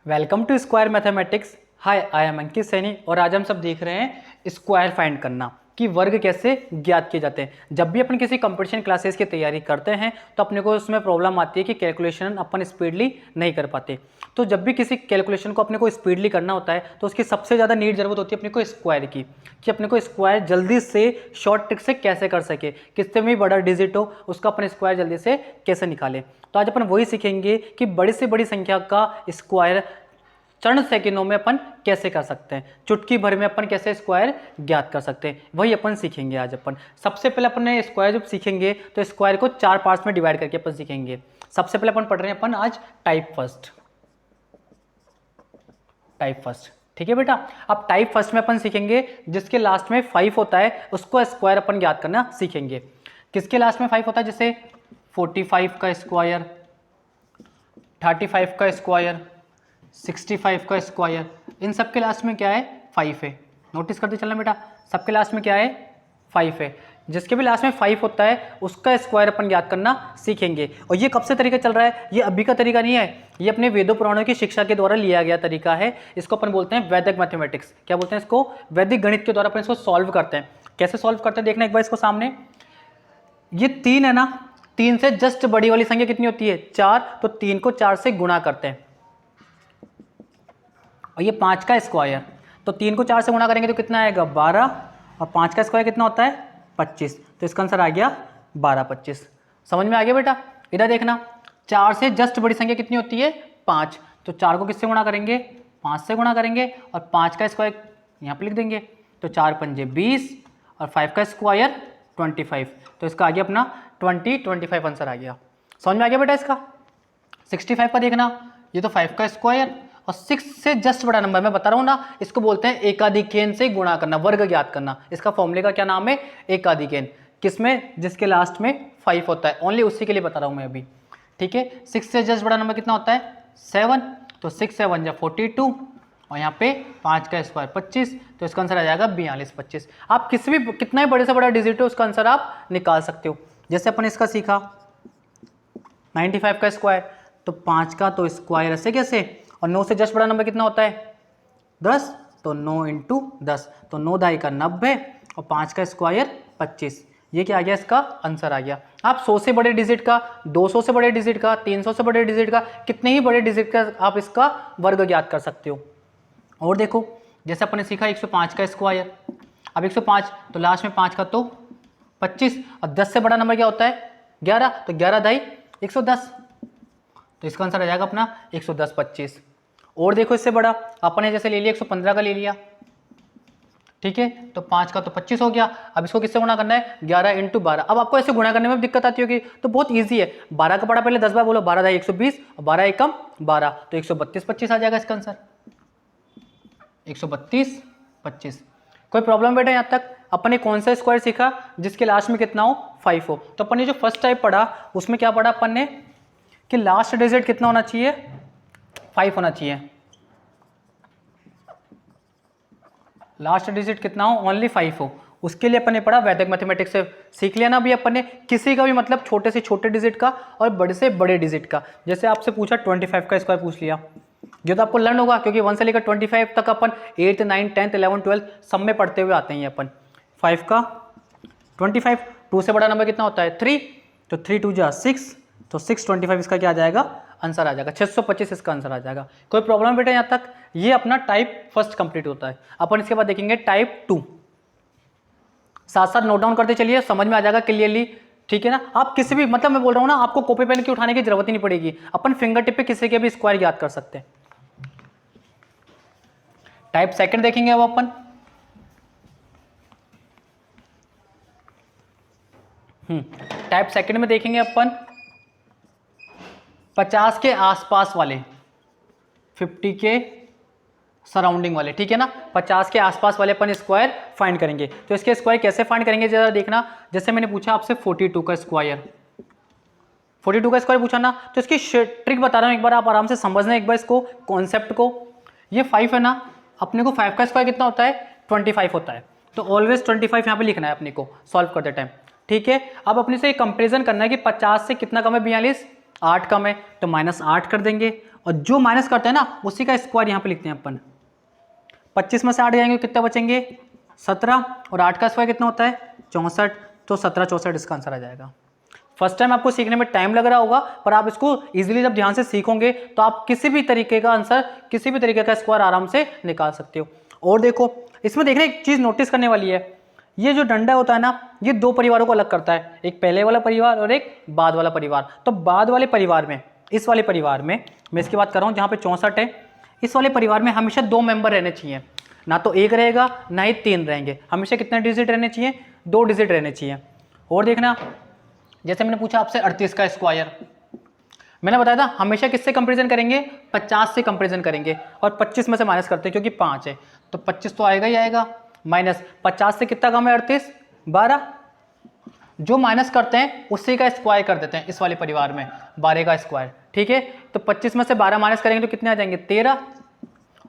Welcome to square mathematics. Hi, I am Ankit Saini और आज हम सब देख रहे हैं स्क्वायर फाइंड करना कि वर्ग कैसे ज्ञात किए जाते हैं। जब भी अपन किसी कंपटीशन क्लासेस की तैयारी करते हैं तो अपने को उसमें प्रॉब्लम आती है कि कैलकुलेशन अपन स्पीडली नहीं कर पाते। तो जब भी किसी कैलकुलेशन को अपने को स्पीडली करना होता है तो उसकी सबसे ज़्यादा नीड ज़रूरत होती है अपने को स्क्वायर की, कि अपने को स्क्वायर जल्दी से शॉर्ट ट्रिक से कैसे कर सके, किससे भी बड़ा डिजिट हो उसका अपन स्क्वायर जल्दी से कैसे निकाले। तो आज अपन वही सीखेंगे कि बड़ी से बड़ी संख्या का स्क्वायर चंद सेकंडों में अपन कैसे कर सकते हैं, चुटकी भर में अपन कैसे स्क्वायर ज्ञात कर सकते हैं, वही अपन सीखेंगे आज। अपन सबसे पहले अपन स्क्वायर जब सीखेंगे तो स्क्वायर को 4 पार्ट्स में डिवाइड करके अपन सीखेंगे। सबसे पहले अपन पढ़ रहे हैं अपन आज टाइप फर्स्ट। ठीक है बेटा। अब टाइप फर्स्ट में अपन सीखेंगे जिसके लास्ट में 5 होता है उसको स्क्वायर अपन ज्ञात करना सीखेंगे। किसके लास्ट में 5 होता है? जैसे 45 का स्क्वायर, 35 का स्क्वायर, 65 का स्क्वायर, इन सब के लास्ट में क्या है? 5 है। नोटिस करते चलना बेटा, सबके लास्ट में क्या है? 5 है। जिसके भी लास्ट में 5 होता है उसका स्क्वायर अपन ज्ञात करना सीखेंगे। और ये कब से तरीका चल रहा है? ये अभी का तरीका नहीं है, ये अपने वेदों पुराणों की शिक्षा के द्वारा लिया गया तरीका है। इसको अपन बोलते हैं वैदिक मैथमेटिक्स। क्या बोलते हैं इसको? वैदिक गणित के द्वारा अपन इसको सॉल्व करते हैं। कैसे सॉल्व करते हैं देखना एक बार इसको सामने। ये 3 है ना, 3 से जस्ट बड़ी वाली संख्या कितनी होती है? 4। तो 3 को 4 से गुणा करते हैं। और ये 5 का स्क्वायर, तो 3 को 4 से गुणा करेंगे तो कितना आएगा? 12। और 5 का स्क्वायर कितना होता है? 25। तो इसका आंसर आ गया 12, 25। समझ में आ गया बेटा? इधर देखना, 4 से जस्ट बड़ी संख्या कितनी होती है? 5। तो 4 को किससे गुणा करेंगे? 5 से गुणा करेंगे और 5 का स्क्वायर यहाँ पे लिख देंगे। तो 4 पंजे 20 और 5 का स्क्वायर 25। तो इसका आ गया अपना 25 आंसर आ गया। समझ में आ गया बेटा? इसका 65 का देखना, ये तो 5 का स्क्वायर और 6 से जस्ट बड़ा नंबर, मैं बता रहा हूँ ना, इसको बोलते हैं एकाधिकेन से गुणा करना, वर्ग ज्ञात करना। इसका फॉर्मूले का क्या नाम है? एकाधिकेन। किसमें? जिसके लास्ट में 5 होता है, ओनली उसी के लिए बता रहा हूँ मैं अभी। ठीक है। 6 से जस्ट बड़ा नंबर कितना होता है? 7। तो 6 7 जा 42 और यहाँ पे 5 का स्क्वायर 25। तो इसका आंसर आ जाएगा 42, 25। आप किसी भी कितना ही बड़े से बड़ा डिजिट हो उसका आंसर आप निकाल सकते हो। जैसे अपन इसका सीखा 95 का स्क्वायर, तो 5 का तो स्क्वायर ऐसे कैसे, और 9 से जस्ट बड़ा नंबर कितना होता है? 10। तो 9 इंटू 10, तो 9 दाई का 90 और 5 का स्क्वायर 25। ये क्या आ गया? इसका आंसर आ गया। आप 100 से बड़े डिजिट का, 200 से बड़े डिजिट का, 300 से बड़े डिजिट का, कितने ही बड़े डिजिट का आप इसका वर्ग ज्ञात कर सकते हो। और देखो, जैसे अपन ने सीखा 105 का स्क्वायर। अब 105 तो लास्ट में 5 का तो 25 और 10 से बड़ा नंबर क्या होता है? 11। तो 11 दाई 110। तो इसका आंसर आ जाएगा अपना 110, 25। और देखो इससे बड़ा अपने जैसे ले लिया 115 का ले लिया। ठीक है। तो 5 का तो 25 हो गया। अब इसको किससे गुणा करना है? 11 इंटू 12। अब आपको ऐसे गुणा करने में दिक्कत आती होगी तो बहुत ईजी है। 12 का बड़ा पहले 10 बार बोलो, 12 दाई 120 और 12 एकम 12, तो 132, 25 आ जाएगा इसका आंसर। 132, 25। कोई प्रॉब्लम बेटा? यहाँ तक अपन ने कौन सा स्क्वायर सीखा जिसके लास्ट में कितना हो? 5 हो। तो अपन ने जो फर्स्ट टाइप पढ़ा उसमें क्या पढ़ा अपन ने कि लास्ट डिजिट कितना होना चाहिए? 5 होना चाहिए। लास्ट डिजिट कितना हो? ओनली 5 हो। उसके लिए अपन ने पढ़ा वैदिक मैथमेटिक्स से। सीख लिया ना अभी अपन ने किसी का भी मतलब छोटे से छोटे डिजिट का और बड़े से बड़े डिजिट का। जैसे आपसे पूछा 25 का स्क्वायर पूछ लिया, ये तो आपको लर्न होगा क्योंकि 1 से लेकर 25 तक अपन 8th 9th 10th 11th 12th सब में पढ़ते हुए आते हैं अपन। 5 का 25, 2 से बड़ा नंबर कितना होता है? 3। तो 3 2 जा 6, तो 625 इसका क्या आ जाएगा? आंसर आ जाएगा 625 इसका आंसर आ जाएगा। कोई प्रॉब्लम बेटा यहाँ तक? ये अपना टाइप फर्स्ट कंप्लीट होता है। अपन इसके बाद देखेंगे टाइप 2। साथ साथ नोट डाउन करते चलिए, समझ में आ जाएगा क्लियरली। ठीक है ना? आप किसी भी मतलब मैं बोल रहा हूँ ना, आपको कॉपी पेन की उठाने की जरूरत ही नहीं पड़ेगी। अपन फिंगर टिप पे किसी के भी स्क्वायर याद कर सकते हैं। टाइप सेकंड देखेंगे अब अपन। टाइप सेकंड में देखेंगे अपन 50 के आसपास वाले, 50 के सराउंडिंग वाले। ठीक है ना? 50 के आसपास वाले अपन स्क्वायर फाइंड करेंगे। तो इसके स्क्वायर कैसे फाइंड करेंगे जरा देखना। जैसे मैंने पूछा आपसे 42 का स्क्वायर, 42 का स्क्वायर पूछा ना, तो इसकी ट्रिक बता रहा हूं, एक बार आप आराम से समझना एक बार इसको, कॉन्सेप्ट को। ये 5 है ना, अपने को 5 का स्क्वायर कितना होता है? 25 होता है। तो ऑलवेज 25 यहाँ पे लिखना है अपने को सॉल्व करते टाइम। ठीक है। अब अपने से कंपेरिजन करना है कि 50 से कितना कम है? 42। 8 कम है तो -8 कर देंगे और जो माइनस करते हैं ना उसी का स्क्वायर यहाँ पे लिखते हैं अपन। 25 में से 8 जाएंगे कितने बचेंगे 17, और 8 का स्क्वायर कितना होता है 64, तो 17 64 इसका आंसर आ जाएगा। फर्स्ट टाइम आपको सीखने में टाइम लग रहा होगा, पर आप इसको इजीली जब ध्यान से सीखोगे तो आप किसी भी तरीके का आंसर, किसी भी तरीके का स्क्वायर आराम से निकाल सकते हो। और देखो इसमें देखने एक चीज़ नोटिस करने वाली है, ये जो डंडा होता है ना ये दो परिवारों को अलग करता है, एक पहले वाला परिवार और एक बाद वाला परिवार। तो बाद वाले परिवार में, इस वाले परिवार में मैं इसकी बात कर रहा हूँ जहाँ पे 64 है, इस वाले परिवार में हमेशा 2 मेंबर रहने चाहिए, ना तो 1 रहेगा ना ही 3 रहेंगे, हमेशा कितने डिजिट रहने चाहिए 2 डिजिट रहने चाहिए। और देखना जैसे मैंने पूछा आपसे 38 का स्क्वायर, मैंने बताया था हमेशा किससे कंपैरिजन करेंगे 50 से कंपैरिजन करेंगे, और 25 में से माइनस करते हैं क्योंकि 5 है, तो 25 तो आएगा ही आएगा, माइनस 50 से कितना कम है 38 12, जो माइनस करते हैं उसी का स्क्वायर कर देते हैं इस वाले परिवार में 12 का स्क्वायर, ठीक है। तो 25 में से 12 माइनस करेंगे तो कितने आ जाएंगे 13,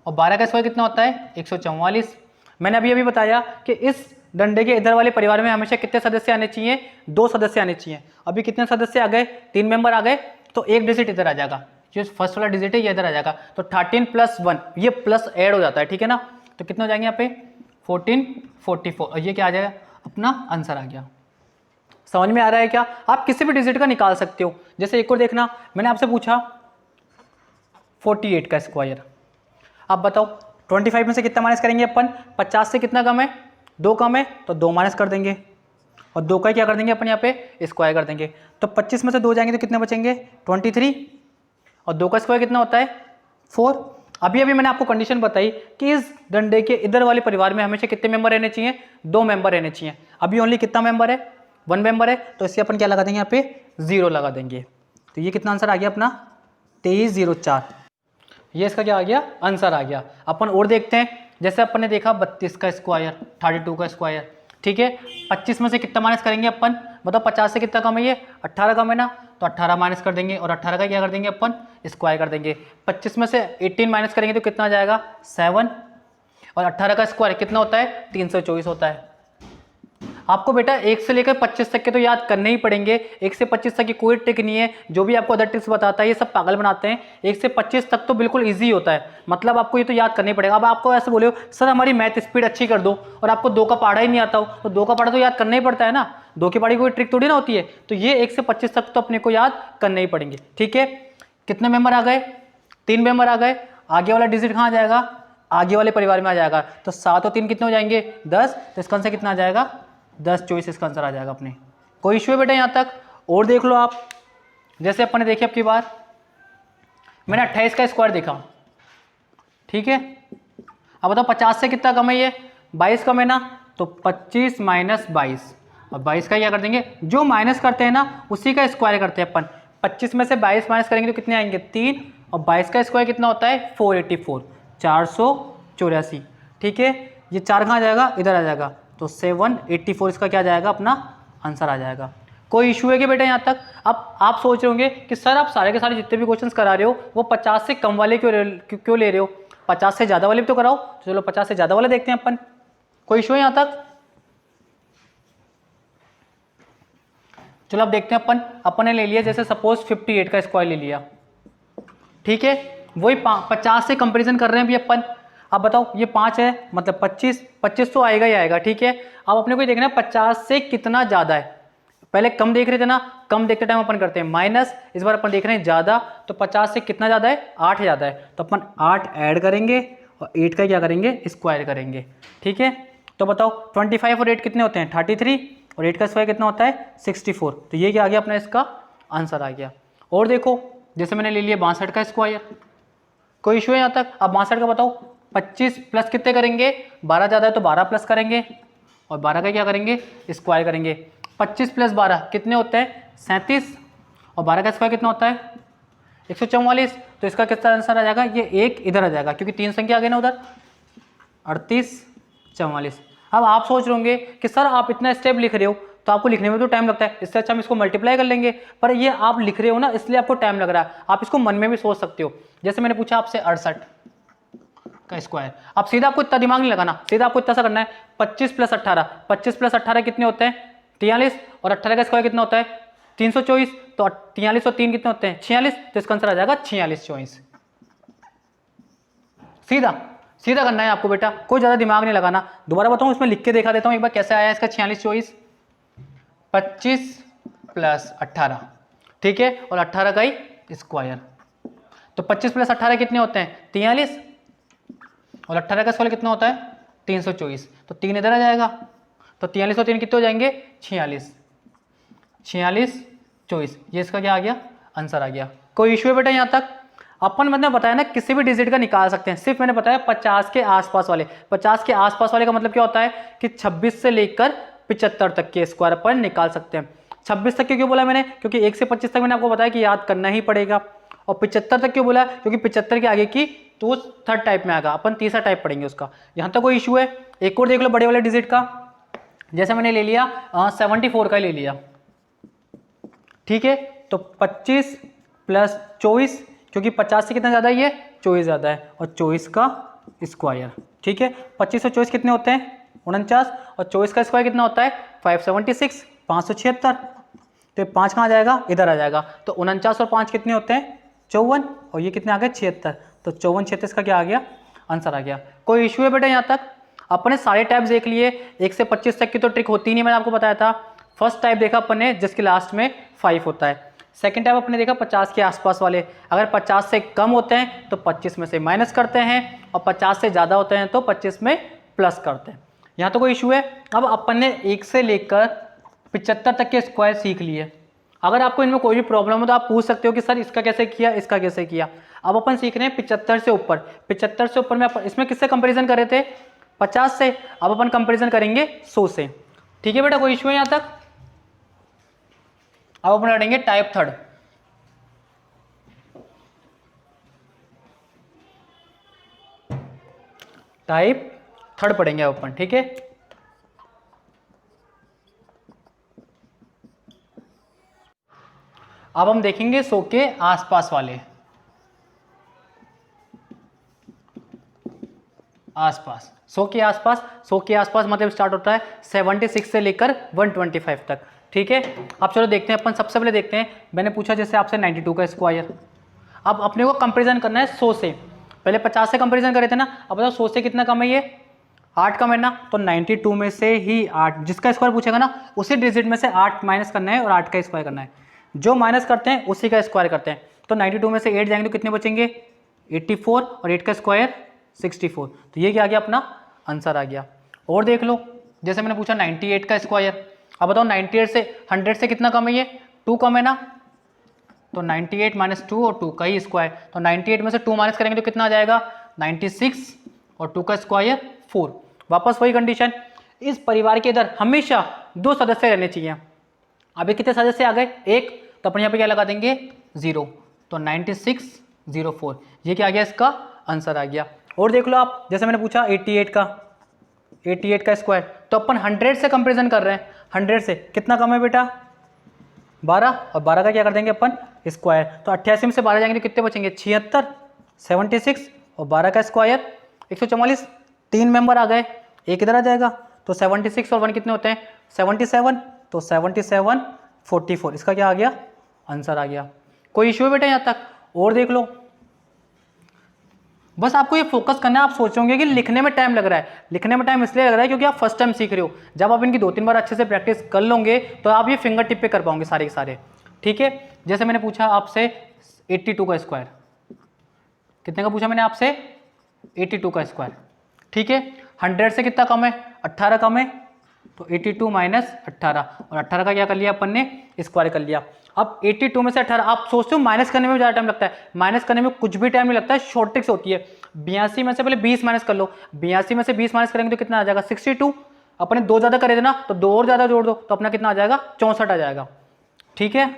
और 12 का स्क्वायर कितना होता है 144। मैंने अभी बताया कि इस डंडे के इधर वाले परिवार में हमेशा कितने सदस्य आने चाहिए 2 सदस्य आने चाहिए। अभी कितने सदस्य आ गए 3 मेंबर आ गए, तो एक डिजिट इधर आ जाएगा, जो फर्स्ट वाला डिजिट है ये इधर आ जाएगा, तो 13 + 1 ये प्लस ऐड हो जाता है, ठीक है ना। तो कितने हो जाएंगे यहाँ पे 14 44, और ये क्या आ जाएगा अपना आंसर आ गया। समझ में आ रहा है क्या? आप किसी भी डिजिट का निकाल सकते हो। जैसे एक और देखना, मैंने आपसे पूछा 48 का स्क्वायर, आप बताओ 25 में से कितना माइनस करेंगे अपन, 50 से कितना कम है 2 कम है, तो 2 माइनस कर देंगे, और 2 का क्या कर देंगे अपन यहाँ पे स्क्वायर कर देंगे। तो 25 में से 2 जाएंगे तो कितने बचेंगे 23, और 2 का स्क्वायर कितना होता है 4। अभी मैंने आपको कंडीशन बताई कि इस डंडे के इधर वाले परिवार में हमेशा कितने मेंबर रहने चाहिए 2 मेंबर रहने चाहिए। अभी ओनली कितना मेंबर है 1 मेंबर है, तो इससे अपन क्या लगा देंगे यहाँ पे 0 लगा देंगे। तो ये कितना आंसर आ गया अपना 2304, ये इसका क्या आ गया आंसर आ गया। अपन और देखते हैं, जैसे अपन ने देखा 32 का स्क्वायर 32 का स्क्वायर, ठीक है। 25 में से कितना माइनस करेंगे अपन, बताओ 50 से कितना कम है ये 18 कम है ना, तो 18 माइनस कर देंगे, और 18 का क्या कर देंगे अपन स्क्वायर कर देंगे। 25 में से 18 माइनस करेंगे तो कितना आ जाएगा 7, और 18 का स्क्वायर कितना होता है 324 होता है। आपको बेटा 1 से लेकर 25 तक के तो याद करने ही पड़ेंगे, 1 से 25 तक की कोई ट्रिक नहीं है। जो भी आपको अदर ट्रिक्स बताता है ये सब पागल बनाते हैं। 1 से 25 तक तो बिल्कुल इजी होता है, मतलब आपको ये तो याद करना ही पड़ेगा। अब आपको ऐसे बोले सर हमारी मैथ स्पीड अच्छी कर दो, और आपको 2 का पढ़ा ही नहीं आता हो, तो 2 का पढ़ा तो याद करना ही पड़ता है ना, 2 की पढ़ी कोई ट्रिक थोड़ी ना होती है। तो ये 1 से 25 तक तो अपने को याद करने ही पड़ेंगे, ठीक है। कितने मेंबर आ गए 3 मेंबर आ गए, आगे वाला डिजिट कहाँ आ जाएगा आगे वाले परिवार में आ जाएगा, तो 7 और 3 कितने हो जाएंगे 10, तो इसका आंसर कितना आ जाएगा 10 24 इसका आंसर आ जाएगा अपने। कोई इशू है बेटा यहाँ तक? और देख लो आप, जैसे अपन ने देखे अब की बार मैंने 28 का स्क्वायर देखा, ठीक है। अब बताओ 50 से कितना कम है ये 22 कम है ना, तो 25 माइनस 22, और 22 का क्या कर देंगे जो माइनस करते हैं ना उसी का स्क्वायर करते हैं अपन। 25 में से 22 माइनस करेंगे तो कितने आएंगे 3, और 22 का स्क्वायर कितना होता है 484 484, ठीक है। ये 4 कहाँ आ जाएगा इधर आ जाएगा, तो 784 इसका क्या जाएगा अपना आंसर आ जाएगा। कोई इशू है कि बेटा यहाँ तक? अब आप सोच रहे होंगे कि सर आप सारे के सारे जितने भी क्वेश्चंस करा रहे हो वो 50 से कम वाले क्यों ले रहे हो, 50 से ज़्यादा वाले भी तो कराओ। तो चलो 50 से ज़्यादा वाले देखते हैं अपन। कोई इशू है यहाँ तक? चलो अब देखते हैं अपन ने ले लिया जैसे सपोज 58 का स्क्वायर ले लिया, ठीक है। वही 50 से कंपेरिजन कर रहे हैं अभी अपन। अब बताओ ये 5 है मतलब 25 तो आएगा ही आएगा, ठीक है। अब अपने को देखना है 50 से कितना ज़्यादा है। पहले कम देख रहे थे ना, कम देखते टाइम अपन करते हैं माइनस, इस बार अपन देख रहे हैं ज़्यादा, तो 50 से कितना ज़्यादा है 8 ज़्यादा है, तो अपन 8 ऐड करेंगे और 8 का क्या करेंगे स्क्वायर करेंगे, ठीक है। तो बताओ 25 और 8 कितने होते हैं 33, और 8 का स्क्वायर कितना होता है 64, तो ये क्या आ गया अपना इसका आंसर आ गया। और देखो जैसे मैंने ले लिया 62 का स्क्वायर, कोई इशू है यहाँ तक? अब 62 का बताओ 25 प्लस कितने करेंगे 12 ज़्यादा है तो 12 प्लस करेंगे, और 12 का क्या करेंगे स्क्वायर करेंगे। 25 प्लस 12 कितने होते हैं 37, और 12 का स्क्वायर कितना होता है 144, तो इसका कितना आंसर आ जाएगा ये 1 इधर आ जाएगा क्योंकि 3 संख्या आ गई ना उधर 38 44। अब आप सोच रहे होंगे कि सर आप इतना स्टेप लिख रहे हो तो आपको लिखने में तो टाइम लगता है, इससे अच्छा हम इसको मल्टीप्लाई कर लेंगे, पर ये आप लिख रहे हो ना इसलिए आपको टाइम लग रहा है। आप इसको मन में भी सोच सकते हो। जैसे मैंने पूछा आपसे 68 का स्क्वायर, अब सीधा आपको इतना दिमाग नहीं लगाना, सीधा आपको इतना सा करना है 25 प्लस 18, 25 प्लस 18 कितने होते हैं 43, और 18 का स्क्वायर कितना होता है 324, तो 43 और 3 कितने होते हैं 46, तो इसका आंसर आ जाएगा 46 24। सीधा सीधा करना है आपको बेटा, कोई ज़्यादा दिमाग नहीं लगाना। दोबारा बताऊँ, इसमें लिख के दिखा देता हूँ एक बार कैसे आया इसका। 46 24 25 प्लस 18, ठीक है, और 18 का ही स्क्वायर। तो 25 प्लस 18 कितने होते हैं 43, और 18 का स्क्वायर कितना होता है 324। तो 3 इधर आ जाएगा, तो 43 और 3 कितने हो जाएंगे 46, 46 24, ये इसका क्या आ गया आंसर आ गया। कोई इशू है बेटा यहाँ तक? अपन मैंने बताया ना किसी भी डिजिट का निकाल सकते हैं, सिर्फ मैंने बताया 50 के आसपास वाले। 50 के आसपास वाले का मतलब क्या होता है कि 26 से लेकर 75 तक के स्क्वायर अपन निकाल सकते हैं। 26 तक क्यों बोला मैंने, क्योंकि 1 से 25 तक मैंने आपको बताया कि याद करना ही पड़ेगा। और 75 तक क्यों बोला, क्योंकि 75 के आगे की तो थर्ड टाइप में आएगा, अपन तीसरा टाइप पढ़ेंगे उसका। यहाँ तक कोई इशू है? एक और देख लो बड़े वाले डिजिट का, जैसे मैंने ले लिया 74 का ले लिया, ठीक है। तो 25 प्लस 24, क्योंकि 50 से कितना ज़्यादा है ये 24 ज़्यादा है, और 24 का स्क्वायर, ठीक है। 25 और 24 कितने होते हैं 49, और 24 का स्क्वायर कितना होता है 576, 576। तो 5 कहाँ जाएगा इधर आ जाएगा। तो 49 और 5 कितने होते हैं 54, और ये कितने आ गए 76। तो 54 36 का क्या आ गया आंसर आ गया। कोई इशू है बेटा यहाँ तक? अपने सारे टाइप्स देख लिए। 1 से 25 तक की तो ट्रिक होती नहीं, मैंने आपको बताया था। फर्स्ट टाइप देखा अपन ने जिसके लास्ट में 5 होता है। सेकंड टाइप अपने देखा 50 के आसपास वाले, अगर 50 से कम होते हैं तो 25 में से माइनस करते हैं, और 50 से ज़्यादा होते हैं तो 25 में प्लस करते हैं। यहाँ तो कोई इशू है? अब अपन ने 1 से लेकर 75 तक के स्क्वायर सीख लिए। अगर आपको इनमें कोई भी प्रॉब्लम हो तो आप पूछ सकते हो कि सर इसका कैसे किया, इसका कैसे किया। अब अपन सीख रहे हैं 75 से ऊपर। 75 से ऊपर में इसमें किससे कंपेरिजन कर रहे थे 50 से, अब अपन कंपेरिजन करेंगे 100 से, ठीक है बेटा। कोई इशू है यहाँ तक? अब अपन पढ़ेंगे टाइप थर्ड। टाइप थर्ड पढ़ेंगे अपन, ठीक है। अब हम देखेंगे 100 के आसपास वाले। आसपास 100 के आसपास, 100 के आसपास मतलब स्टार्ट होता है 76 से लेकर 125 तक, ठीक है। अब चलो देखते हैं अपन। सबसे पहले देखते हैं, मैंने पूछा जैसे आपसे 92 का स्क्वायर। अब अपने को कंपैरिजन करना है 100 से। पहले 50 से कंपैरिजन करे थे ना, अब बताओ 100 से कितना कम है ये 8 कम है ना। तो 92 में से ही 8, जिसका स्क्वायर पूछेगा ना उसी डिजिट में से 8 माइनस करना है और 8 का स्क्वायर करना है। जो माइनस करते हैं उसी का स्क्वायर करते हैं। तो 92 में से 8 जाएंगे तो कितने बचेंगे 84, और 8 का स्क्वायर 64। तो ये क्या आ गया अपना आंसर आ गया। और देख लो, जैसे मैंने पूछा 98 का स्क्वायर। अब बताओ 98 से 100 से कितना कम है ये 2 कम है ना। तो 98 माइनस 2 और 2 का ही स्क्वायर। तो 98 में से 2 माइनस करेंगे तो कितना आ जाएगा 96, और 2 का स्क्वायर 4। वापस वही कंडीशन, इस परिवार के इधर हमेशा 2 सदस्य रहने चाहिए। अभी कितने सदस्य आ गए 1, तो अपन यहाँ पे क्या लगा देंगे 0। तो 96 04, ये क्या आ गया इसका आंसर आ गया। और देख लो आप, जैसे मैंने पूछा 88 का स्क्वायर। तो अपन 100 से कंपेरिजन कर रहे हैं। 100 से कितना कम है बेटा 12, और 12 का क्या कर देंगे अपन स्क्वायर। तो 88 में से 12 जाएंगे तो कितने बचेंगे 76, 76, और 12 का स्क्वायर 144। 3 मेंबर आ गए, एक इधर आ जाएगा। तो 76 और 1 कितने होते हैं 77। तो 77 44, इसका क्या आ गया आंसर आ गया। कोई इशू है बेटा यहाँ तक? और देख लो, बस आपको ये फोकस करना है। आप सोचोगे कि लिखने में टाइम लग रहा है, लिखने में टाइम इसलिए लग रहा है क्योंकि आप फर्स्ट टाइम सीख रहे हो। जब आप इनकी 2-3 बार अच्छे से प्रैक्टिस कर लोगे तो आप ये फिंगर टिप पे कर पाओगे सारे के सारे, ठीक है। जैसे मैंने पूछा आपसे 82 का स्क्वायर, कितने का पूछा मैंने आपसे 82 का स्क्वायर, ठीक है। 100 से कितना कम है 18 कम है। तो 82 माइनस 18, और 18 का क्या कर लिया अपन ने स्क्वायर कर लिया। अब 82 में से 18, आप सोचते हो माइनस करने में ज़्यादा टाइम लगता है, माइनस करने में कुछ भी टाइम नहीं लगता है, शॉर्ट ट्रिक्स होती है। 82 में से पहले 20 माइनस कर लो, 82 में से 20 माइनस करेंगे तो कितना आ जाएगा 62। अपने 2 ज़्यादा करे थे ना, तो 2 और ज़्यादा जोड़ दो तो अपना कितना आ जाएगा 64 आ जाएगा, ठीक है।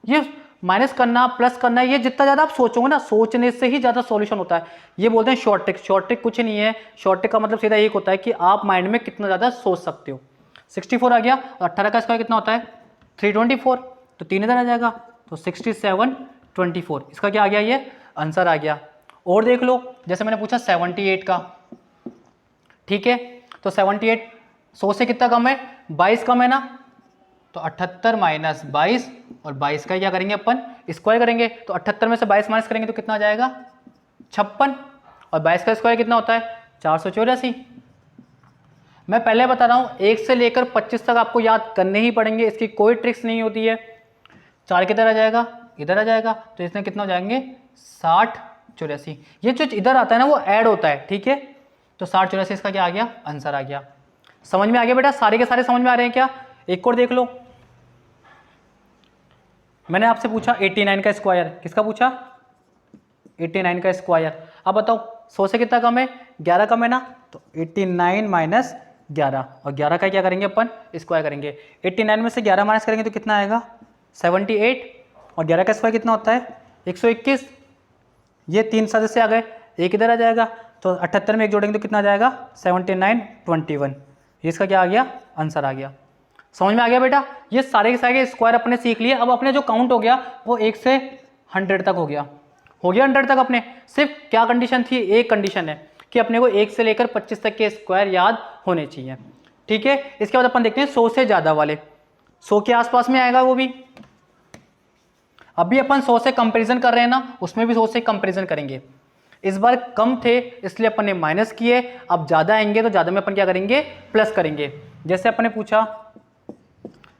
ये माइनस करना प्लस करना, ये जितना ज़्यादा आप सोचोगे ना, सोचने से ही ज़्यादा सॉल्यूशन होता है। ये बोलते हैं शॉर्ट ट्रिक। शॉर्ट ट्रिक कुछ नहीं है, शॉर्ट ट्रिक का मतलब सीधा एक होता है कि आप माइंड में कितना ज़्यादा सोच सकते हो। 64 आ गया, और 18 का स्क्वायर कितना होता है 324, तो 3 इधर आ जाएगा। तो 67 24, इसका क्या आ गया ये आंसर आ गया। और देख लो, जैसे मैंने पूछा 78 का, ठीक है। तो 78 100 से कितना कम है 22 कम है ना। तो 78 माइनस 22, और 22 का क्या करेंगे अपन स्क्वायर करेंगे। तो 78 में से 22 माइनस करेंगे तो कितना आ जाएगा 56, और 22 का स्क्वायर कितना होता है 484। मैं पहले बता रहा हूँ 1 से लेकर 25 तक आपको याद करने ही पड़ेंगे, इसकी कोई ट्रिक्स नहीं होती है। 4 किधर आ जाएगा, इधर आ जाएगा, तो इसमें कितना हो जाएंगे 60 84। ये जो इधर आता है ना वो ऐड होता है, ठीक है। तो 60 84 इसका क्या आ गया, आंसर आ गया। समझ में आ गया बेटा, सारे के सारे समझ में आ रहे हैं क्या? एक और देख लो, मैंने आपसे पूछा 89 का स्क्वायर, किसका पूछा 89 का स्क्वायर। अब बताओ 100 से कितना कम है, 11 कम है ना, तो 89 माइनस 11, और 11 का क्या करेंगे अपन, स्क्वायर करेंगे। 89 में से 11 माइनस करेंगे तो कितना आएगा 78, और 11 का स्क्वायर कितना होता है 121। ये 3 सदस्य आ गए, एक इधर आ जाएगा, तो 78 में एक जोड़ेंगे तो कितना आ जाएगा 79 21। ये इसका क्या आ गया, आंसर आ गया। समझ में आ गया बेटा, ये सारे के सारे स्क्वायर अपने सीख लिए। अब अपने जो काउंट हो गया वो 1 से 100 तक हो गया 100 तक अपने। सिर्फ क्या कंडीशन थी, एक कंडीशन है कि अपने को 1 से लेकर 25 तक के स्क्वायर याद होने चाहिए, ठीक है। इसके बाद अपन देखते हैं 100 से ज़्यादा वाले, 100 के आसपास में आएगा वो भी। अभी अपन 100 से कंपेरिजन कर रहे हैं ना, उसमें भी 100 से कंपेरिजन करेंगे। इस बार कम थे इसलिए अपन ने माइनस किए, अब ज़्यादा आएंगे तो ज़्यादा में अपन क्या करेंगे, प्लस करेंगे। जैसे अपन ने पूछा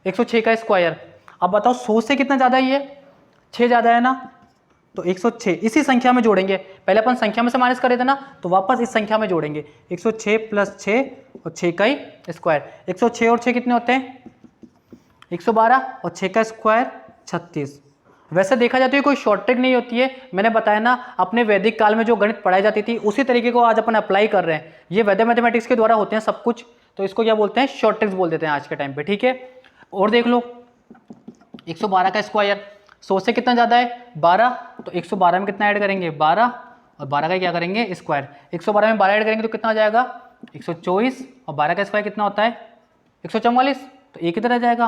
106 का स्क्वायर, अब बताओ 100 से कितना ज़्यादा ही है, 6 ज़्यादा है ना, तो 106 इसी संख्या में जोड़ेंगे। पहले अपन संख्या में से माइनस कर रहे थे ना, तो वापस इस संख्या में जोड़ेंगे। 106 प्लस 6 और 6 का ही स्क्वायर। 106 और 6 कितने होते हैं 112, और 6 का स्क्वायर 36। वैसे देखा जाए तो ये कोई शॉर्ट ट्रिक नहीं होती है, मैंने बताया ना अपने वैदिक काल में जो गणित पढ़ाई जाती थी उसी तरीके को आज अपन अप्लाई कर रहे हैं। ये वैदिक मैथमेटिक्स के द्वारा होते हैं सब कुछ, तो इसको क्या बोलते हैं, शॉर्ट ट्रिक्स बोल देते हैं आज के टाइम पे, ठीक है। और देख लो 112 का स्क्वायर, 100 से कितना ज़्यादा है 12, तो 112 में कितना ऐड करेंगे 12, और 12 का क्या करेंगे स्क्वायर। 112 में 12 ऐड करेंगे तो कितना हो जाएगा 124, और 12 का स्क्वायर कितना होता है 144, तो एक इधर आ जाएगा,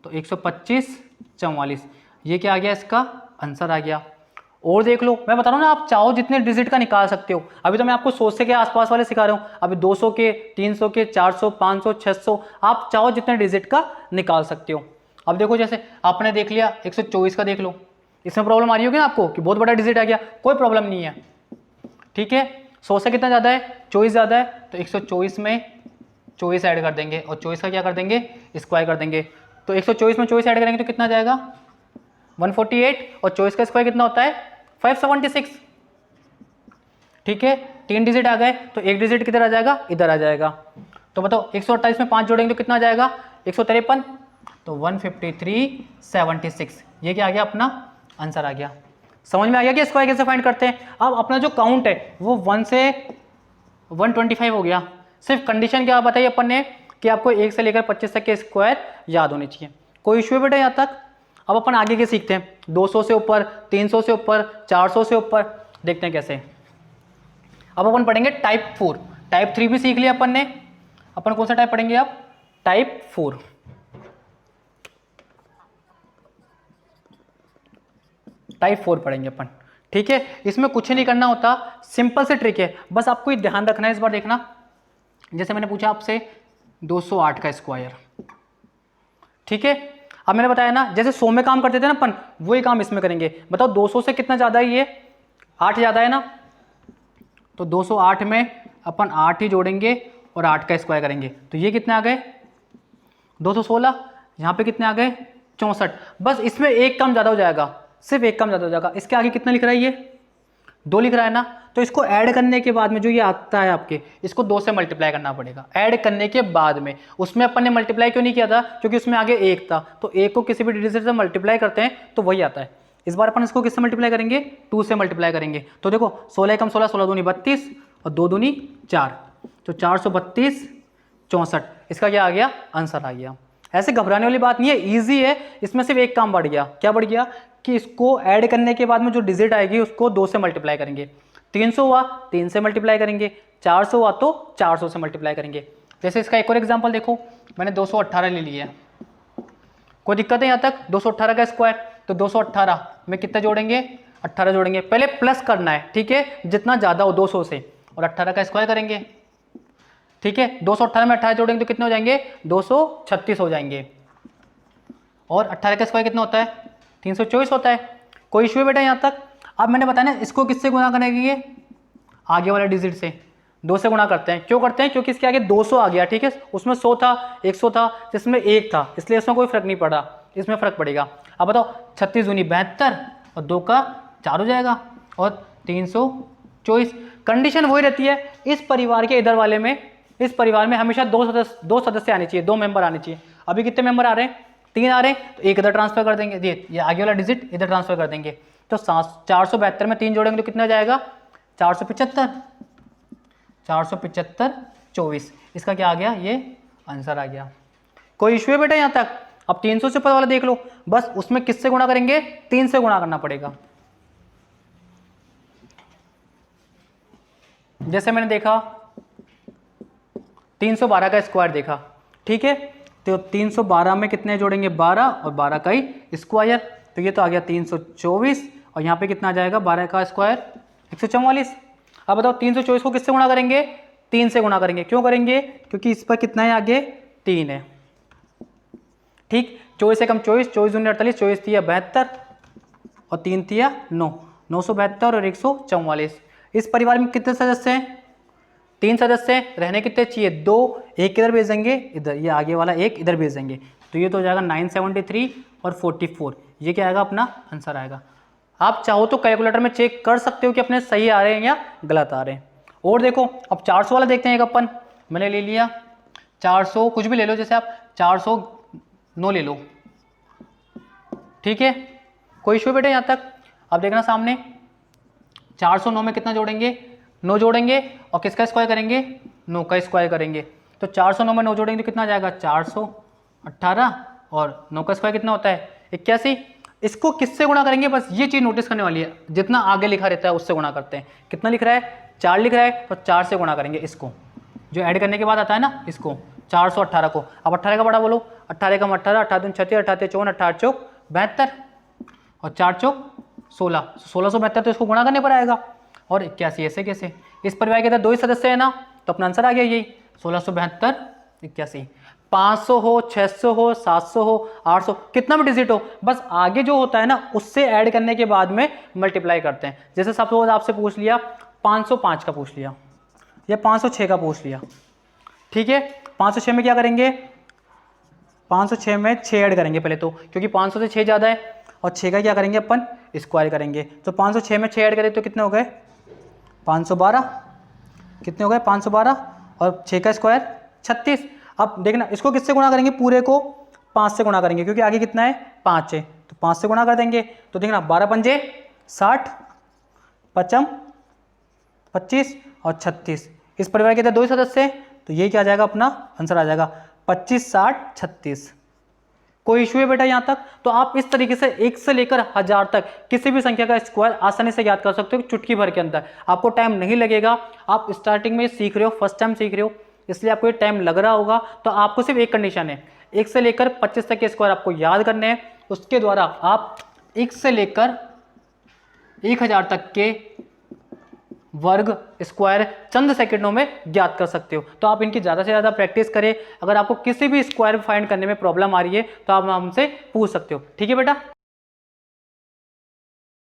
तो 125 44। ये क्या आ गया, इसका आंसर आ गया। और देख लो, मैं बता रहा हूँ ना, आप चाहो जितने डिजिट का निकाल सकते हो। अभी तो मैं आपको 100 से के आसपास वाले सिखा रहा हूँ, अभी 200 के, 300 के, 400, 500, 600, आप चाहो जितने डिजिट का निकाल सकते हो। अब देखो जैसे आपने देख लिया 124 का, देख लो इसमें प्रॉब्लम आ रही होगी ना आपको कि बहुत बड़ा डिजिट आ गया, कोई प्रॉब्लम नहीं है, ठीक है। 100 से कितना ज़्यादा है 24 ज़्यादा है, तो 124 में 24 ऐड कर देंगे, और 24 का क्या कर देंगे स्क्वायर कर देंगे। तो 124 में 24 ऐड करेंगे तो कितना जाएगा 148, और 24 का स्क्वायर कितना होता है 576, ठीक है। 3 डिजिट आ गए, तो एक डिजिट किधर आ जाएगा, इधर आ जाएगा। तो बताओ 128 में 5 जोड़ेंगे तो कितना आ जाएगा 153, तो 153 76। ये क्या आ गया, अपना आंसर आ गया। समझ में आ गया कि स्क्वायर कैसे फाइंड करते हैं। अब अपना जो काउंट है वो 1 से 125 हो गया। सिर्फ कंडीशन क्या बताइए अपन ने कि आपको 1 से लेकर 25 तक के स्क्वायर याद होने चाहिए। कोई इश्यू है बेटा यहाँ तक? अब अपन आगे के सीखते हैं, 200 से ऊपर, 300 से ऊपर, 400 से ऊपर, देखते हैं कैसे। अब अपन पढ़ेंगे टाइप 4। टाइप 3 भी सीख लिया अपन ने, अपन कौन सा टाइप पढ़ेंगे अब, टाइप 4। टाइप 4 पढ़ेंगे अपन, ठीक है। इसमें कुछ नहीं करना होता, सिंपल से ट्रिक है, बस आपको ये ध्यान रखना है। इस बार देखना, जैसे मैंने पूछा आपसे 208 का स्क्वायर, ठीक है। अब मैंने बताया ना जैसे 100 में काम करते थे ना अपन, वही काम इसमें करेंगे। बताओ 200 से कितना ज़्यादा है, ये 8 ज़्यादा है ना, तो 208 में अपन 8 ही जोड़ेंगे और 8 का स्क्वायर करेंगे, तो ये कितने आ गए 216। यहाँ पे कितने आ गए 64। बस इसमें एक काम ज़्यादा हो जाएगा, सिर्फ एक काम ज़्यादा हो जाएगा। इसके आगे कितना लिख रहा है, ये 2 लिख रहा है ना, तो इसको ऐड करने के बाद में जो ये आता है आपके, इसको 2 से मल्टीप्लाई करना पड़ेगा ऐड करने के बाद में। उसमें अपन ने मल्टीप्लाई क्यों नहीं किया था, क्योंकि उसमें आगे 1 था, तो 1 को किसी भी डिजिट से मल्टीप्लाई करते हैं तो वही आता है। इस बार अपन इसको किससे मल्टीप्लाई करेंगे, 2 से मल्टीप्लाई करेंगे। तो देखो 16 कम 16, 16 दूनी 32 और 2 दूनी 4, तो 432 64। इसका क्या आ गया, आंसर आ गया। ऐसे घबराने वाली बात नहीं है, ईजी है। इसमें सिर्फ एक काम बढ़ गया, क्या बढ़ गया कि इसको ऐड करने के बाद में जो डिजिट आएगी उसको 2 से मल्टीप्लाई करेंगे। 300 हुआ 3 से मल्टीप्लाई करेंगे, 400 हुआ तो 400 से मल्टीप्लाई करेंगे। जैसे इसका एक और एग्जांपल देखो, मैंने 218 ले लिया है, कोई दिक्कत है यहाँ तक। 218 का स्क्वायर, तो 218 में कितना जोड़ेंगे 18 जोड़ेंगे। पहले प्लस करना है, ठीक है, जितना ज़्यादा हो 200 से, और 18 का स्क्वायर करेंगे, ठीक है। 218 में 18 जोड़ेंगे तो कितने हो जाएंगे 236 हो जाएंगे। और 18 का स्क्वायर कितना होता है 324 होता है। कोई इशू है बेटा यहाँ तक? अब मैंने बताया ना इसको किससे गुना करेंगे, आगे वाले डिजिट से 2 से गुणा करते हैं। क्यों करते हैं? क्योंकि इसके आगे 200 आ गया, ठीक है, उसमें 100 था, 100 था, जिसमें 1 था, इसलिए इसमें कोई फर्क नहीं पड़ा, इसमें फर्क पड़ेगा। अब बताओ 36 दूनी 72 और 2 का 4 हो जाएगा और 324। कंडीशन वही रहती है इस परिवार के इधर वाले में, इस परिवार में हमेशा 2 सदस्य आने चाहिए, 2 मेंबर आने चाहिए। अभी कितने मेंबर आ रहे हैं? 3 आ रहे हैं, तो 1 इधर ट्रांसफर कर देंगे, ये आगे वाला डिजिट इधर ट्रांसफर कर देंगे। तो 472 में 3 जोड़ेंगे तो कितना जाएगा? 475, 475 24। इसका क्या आ गया? ये आंसर आ गया। कोई इश्यू है बेटा यहाँ तक? अब 300 से ऊपर वाला देख लो, बस उसमें किससे गुणा करेंगे? 3 से गुणा करना पड़ेगा। जैसे मैंने देखा 312 का स्क्वायर देखा, ठीक है, तो 312 में कितने जोड़ेंगे? 12 और 12 का ही स्क्वायर, तो ये तो आ गया 324 और यहाँ पे कितना आ जाएगा? 12 का स्क्वायर 144। अब बताओ 324 को किससे गुणा करेंगे? 3 से गुणा करेंगे। क्यों करेंगे? क्योंकि इस पर कितना है? आगे 3 है, ठीक। 24 से कम 24, 24 दूनी 48, 24 थी 72 और 3 थी 9, 972 और 144। इस परिवार में कितने सदस्य हैं? 3 सदस्य हैं। रहने कितने चाहिए? 2, एक किधर भेज देंगे? इधर, ये आगे वाला एक इधर भेज देंगे, तो ये तो हो जाएगा 973 और 44। ये क्या आएगा? अपना आंसर आएगा। आप चाहो तो कैलकुलेटर में चेक कर सकते हो कि अपने सही आ रहे हैं या गलत आ रहे हैं। और देखो अब 400 वाला देखते हैं। एक अपन मैंने ले लिया 400, कुछ भी ले लो, जैसे आप 409 ले लो, ठीक है, कोई इशू बेटा यहाँ तक? अब देखना सामने 409 में कितना जोड़ेंगे? 9 जोड़ेंगे और किसका स्क्वायर करेंगे? 9 का स्क्वायर करेंगे। तो 409 में 9 जोड़ेंगे तो कितना जाएगा? 418 और 9 का स्क्वायर कितना होता है? 81। इसको किससे गुणा करेंगे? बस ये चीज़ नोटिस करने वाली है, जितना आगे लिखा रहता है उससे गुणा करते हैं। कितना लिख रहा है? 4 लिख रहा है, तो 4 से गुणा करेंगे इसको, जो ऐड करने के बाद आता है ना, इसको 418 को। अब 18 का बड़ा बोलो, 18 का 18, 18 दूनी 36, 18 54, 18 चौक 72 और 4 चौक 16, 1672, तो इसको गुणा करने पर आएगा। और 81 ऐसे कैसे? इस परिवार के अंदर 2 ही सदस्य है ना, तो अपना आंसर आ गया यही 1672 81। 500 हो, 600 हो, 700 हो, 800, कितना भी डिजिट हो, बस आगे जो होता है ना उससे ऐड करने के बाद में मल्टीप्लाई करते हैं। जैसे सपोज आपसे पूछ लिया 505 का पूछ लिया या 506 का पूछ लिया, ठीक है, 506 में क्या करेंगे? 506 में 6 ऐड करेंगे पहले तो, क्योंकि 500 से 6 ज़्यादा है, और 6 का क्या करेंगे अपन? स्क्वायर करेंगे। तो 506 में 6 ऐड करें तो कितने हो गए? 512। कितने हो गए? 512 और 6 का स्क्वायर 36। अब देखना इसको किससे गुणा करेंगे? पूरे को 5 से गुणा करेंगे, क्योंकि आगे कितना है? 5 है, तो 5 से गुणा कर देंगे। तो देखना 12 पंजे 60, 55 25 और 36। इस परिवार के अंदर 2 ही सदस्य हैं, तो ये क्या आ जाएगा? अपना आंसर आ जाएगा 25 60 36। कोई इशू है बेटा यहाँ तक? तो आप इस तरीके से 1 से लेकर 1000 तक किसी भी संख्या का स्क्वायर आसानी से याद कर सकते हो चुटकी भर के अंदर। आपको टाइम नहीं लगेगा, आप स्टार्टिंग में सीख रहे हो, फर्स्ट टाइम सीख रहे हो, इसलिए आपको ये टाइम लग रहा होगा। तो आपको सिर्फ एक कंडीशन है, 1 से लेकर 25 तक के स्क्वायर आपको याद करने हैं। उसके द्वारा आप 1 से लेकर 1000 तक के वर्ग स्क्वायर चंद सेकंडों में ज्ञात कर सकते हो। तो आप इनकी ज़्यादा से ज़्यादा प्रैक्टिस करें। अगर आपको किसी भी स्क्वायर फाइंड करने में प्रॉब्लम आ रही है तो आप हमसे पूछ सकते हो, ठीक है बेटा।